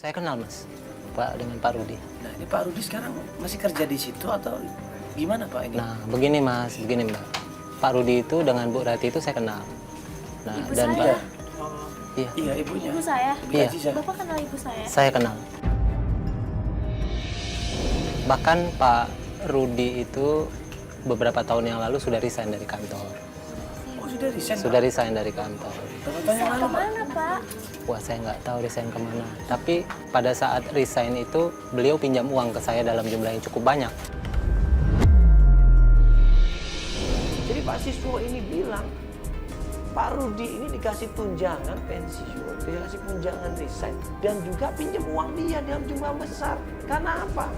Saya kenal Mas, dengan Pak Rudi. Nah ini Pak Rudi sekarang masih kerja di situ atau gimana Pak ini? Nah begini Mas, begini Mbak. Pak Rudi itu dengan Bu Rati itu saya kenal. Nah Ibu dan saya. Pak, iya, Iya ibunya. Ibu saya. Ibu Iya. Aziza. Bapak kenal ibu saya? saya kenal. Bahkan Pak Rudi itu beberapa tahun yang lalu sudah resign dari kantor. Oh sudah resign Pak? Sudah resign dari kantor. Berapa tahun yang Saya lalu Pak? kemana Pak? Wah saya nggak tahu resign kemana. Tapi pada saat resign itu beliau pinjam uang ke saya dalam jumlah yang cukup banyak. Jadi Pak Siswo ini bilang Pak Rudi ini dikasih tunjangan pensiun, dikasih tunjangan resign, dan juga pinjam uang dia dalam jumlah besar. Karena apa?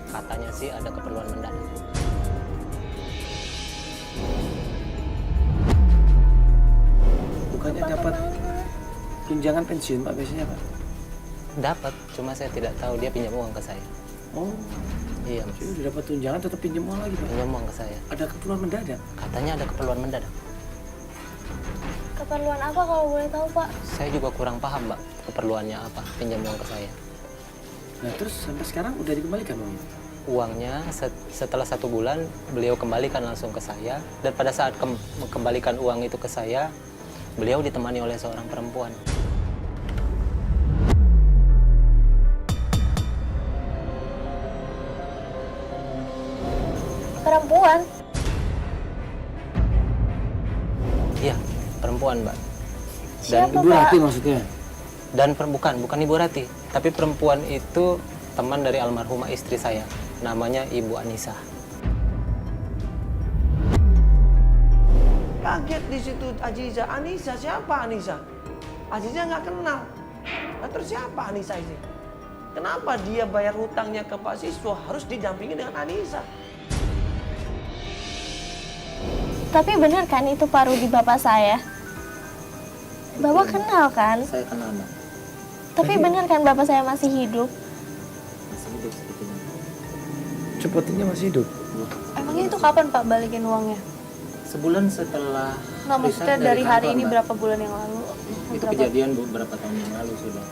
Katanya sih ada keperluan mendadak. Bukannya dapat tunjangan pensiun Pak biasanya Pak? Dapat, cuma saya tidak tahu dia pinjam uang ke saya. Oh, Iya Mas, jadi udah dapat tunjangan tetap pinjam uang lagi Pak? pinjam uang ke saya. Ada keperluan mendadak? Katanya ada keperluan mendadak. Keperluan apa kalau boleh tahu Pak? Saya juga kurang paham Mbak, keperluannya apa pinjam uang ke saya. Nah terus sampai sekarang udah dikembalikan Bang? Uangnya setelah 1 bulan beliau kembalikan langsung ke saya. Dan pada saat kembalikan uang itu ke saya, beliau ditemani oleh seorang perempuan. Perempuan? Iya, perempuan Mbak. Siapa Ibu Pak? Rati maksudnya? Dan bukan Ibu Rati, tapi perempuan itu teman dari almarhumah istri saya, namanya Ibu Anissa. Kaget di situ Aziza. Anissa siapa Anissa? Aziza nggak kenal. Nah, terus siapa Anissa ini? Kenapa dia bayar hutangnya ke Pak Siswo harus didampingi dengan Anissa? Tapi benar kan itu Pak Rudi bapak saya? Bapak kenal kan? Saya kenal Mbak, Tapi benar kan bapak saya masih hidup? masih hidup sebetulnya. Sepertinya masih hidup. Emangnya itu kapan Pak balikin uangnya? Sebulan setelah Nggak maksudnya resign dari hari kantor, ini Mbak. berapa bulan yang lalu? Itu Berapa? kejadian beberapa tahun yang lalu sudah.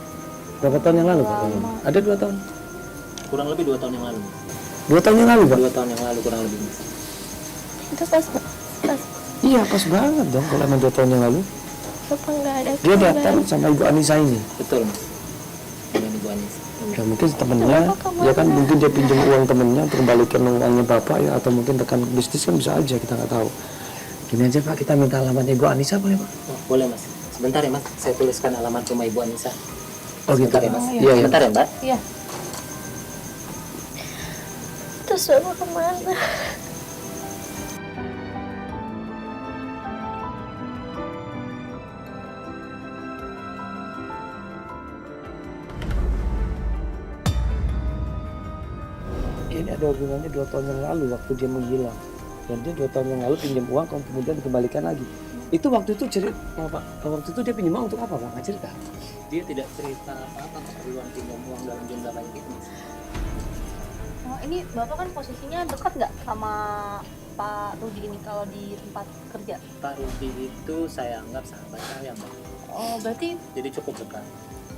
Berapa tahun yang lalu Pak? Lama. Ada 2 tahun? Kurang lebih 2 tahun yang lalu. 2 tahun yang lalu Pak? 2 tahun yang lalu kurang lebih Mas. Itu pas Iya pas banget dong kalau emang 2 tahun yang lalu. bapak nggak ada. Dia kabar. datang sama Ibu Anissa ini. Betul Mas. Dengan Ibu Anissa. Ya mungkin temennya, Bapak kemana? ya kan mungkin dia pinjam uang temennya untuk kembalikan uangnya Bapak ya. Atau mungkin rekan bisnis kan bisa aja, kita nggak tahu. Gini aja Pak, kita minta alamatnya Ibu Anissa boleh Pak? Oh, boleh Mas. Sebentar ya Mas, saya tuliskan alamat rumah Ibu Anissa. Oh gitu Sebentar ya Mas. Oh, iya. Iya, iya. Sebentar ya Mbak. Iya. Terus bapak kemana? Ini ada hubungannya 2 tahun yang lalu waktu dia menghilang. Dan dia 2 tahun yang lalu pinjam uang kemudian dikembalikan lagi. Itu waktu itu cerita Pak, waktu itu dia pinjam uang untuk apa Pak? Nggak cerita? Dia tidak cerita apa-apa keperluan pinjam uang dalam jumlah banyak itu Mas. Oh, ini bapak kan posisinya dekat nggak sama Pak Rudi ini kalau di tempat kerja? Pak Rudi itu saya anggap sahabat saya Mbak. Oh, berarti Jadi cukup dekat.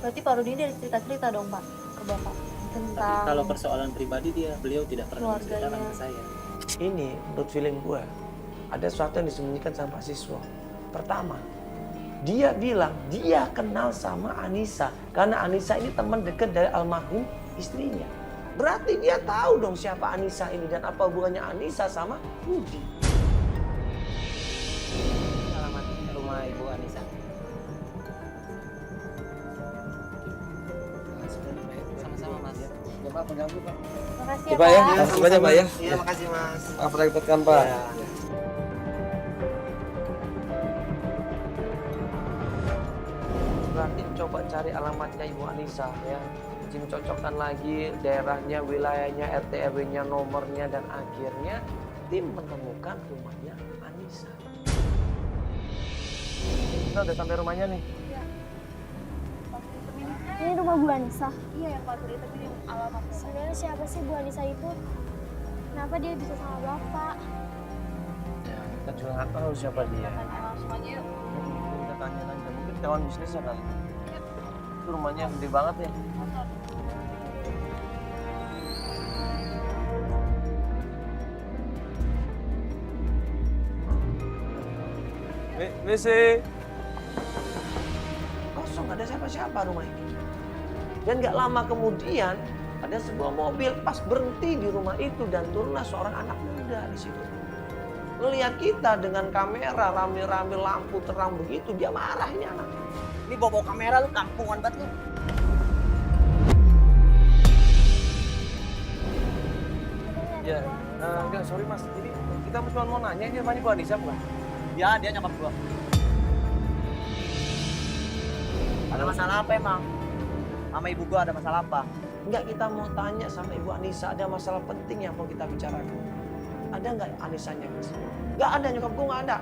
Pak Rudi ini ada cerita-cerita dong Pak ke bapak Tapi tentang kalau persoalan pribadi beliau tidak pernah Keluarganya. menceritakan ke saya. Ini menurut feeling gue ada sesuatu yang disembunyikan sama Pak Siswo. Pertama, dia bilang dia kenal sama Anissa karena Anissa ini teman dekat dari almarhum istrinya. Berarti dia tahu dong siapa Anissa ini dan apa hubungannya Anissa sama Rudi. Alamat rumah Ibu Anissa. Sama-sama Mas. Ya Pak, mengganggu Pak. Makasih Ya, ya Pak, ya. Pak. Makasih banyak Pak ya. Iya, makasih Mas. Maaf repotkan Pak. Ya. Berarti coba cari alamatnya Ibu Anissa ya. Jim cocokkan lagi daerahnya, wilayahnya, RT RW-nya, nomornya dan akhirnya tim menemukan rumahnya Anissa. Kita udah sampai rumahnya nih. Ini rumah Bu Anissa. Iya yang Pak Rudi tadi di alamat. Sebenarnya siapa sih Bu Anissa itu? Kenapa dia bisa sama bapak? Ya, kita juga nggak tahu siapa dia. Kan langsung aja yuk. Kita tanya aja, mungkin kawan bisnisnya kali. tuh rumahnya gede banget nih. Misi. Kosong, gak ada siapa-siapa rumah ini. Dan gak lama kemudian ada sebuah mobil pas berhenti di rumah itu dan turunlah seorang anak muda di situ. Ngelihat kita dengan kamera rame-rame lampu terang begitu, dia marah ini anak. Ini bawa kamera lu kampungan banget lu. Ya, enggak, sorry mas. Ini kita cuma mau nanya, ini rumahnya Bu Anissa bukan? Ya, dia nyokap gua. Ada masalah apa emang? Sama ibu gua ada masalah apa? Enggak, kita mau tanya sama Ibu Anissa, ada masalah penting yang mau kita bicarakan. Ada nggak Anissanya mas? Nggak ada, nyokap gue nggak ada.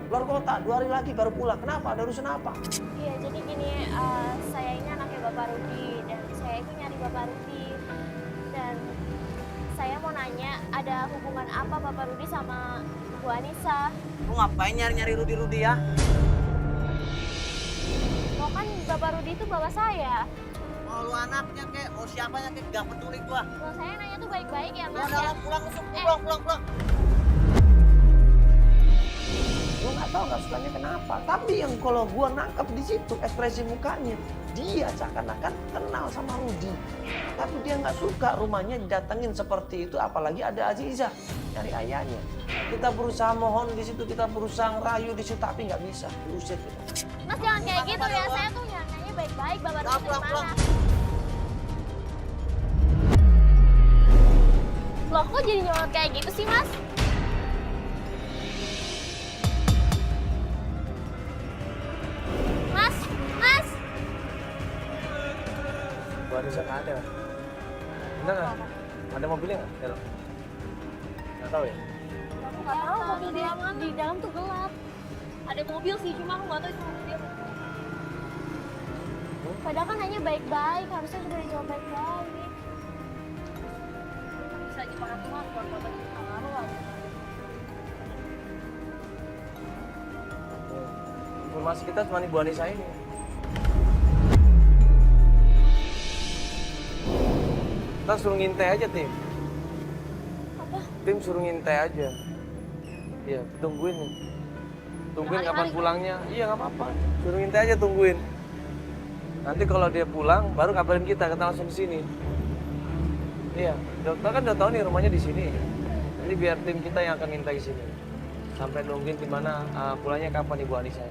Keluar kota, 2 hari lagi baru pulang. Kenapa? Ada urusan apa? Iya, jadi gini, saya ini anaknya Bapak Rudi dan saya itu nyari Bapak Rudi. Dan saya mau nanya, ada hubungan apa Bapak Rudi sama Bu Anissa? Lu ngapain nyari-nyari Rudi ya? Lo kan Bapak Rudi itu bapak saya. Mau lu anaknya kek, mau siapanya kek, gak peduli gua. Lo saya nanya tuh baik-baik ya mas. Udah, Ya? pulang, pulang. Gue nggak tahu nggak sukanya kenapa. Tapi yang kalau gue nangkep di situ ekspresi mukanya, dia seakan-akan kenal sama Rudi. Tapi dia nggak suka rumahnya didatengin seperti itu, apalagi ada Aziza dari ayahnya. Kita berusaha mohon di situ, kita berusaha ngerayu di situ, tapi nggak bisa, diusir kita. Mas jangan kayak gitu ya, saya tuh nanya baik-baik Bapak Rudi Pulang, dari pulang. mana? Loh kok jadi nyolot kayak gitu sih mas? Mas! Bu Anissa nggak ada. Bener nggak? Ada mobilnya nggak? Dalam? Nggak tahu ya? Aku nggak tahu mobil di dalam tuh gelap. Ada mobil sih, cuma aku nggak tahu itu mobil. Padahal kan hanya baik-baik, harusnya sudah dijawab baik-baik. Bisa aja para Tuhan, keluar kota itu nggak ngaruh lah. Informasi kita cuma Ibu Anissa ini. Kita suruh ngintai aja tim. Apa? Tim suruh ngintai aja. Iya, tungguin nih. Tungguin kapan pulangnya. Iya nggak apa-apa. Suruh ngintai aja, tungguin. Nanti kalau dia pulang, baru kabarin kita langsung ke sini. Iya, dokter kan udah tahu nih rumahnya di sini. Jadi biar tim kita yang akan ngintai ke sini. Sampai nungguin di mana pulangnya kapan Ibu Anissa.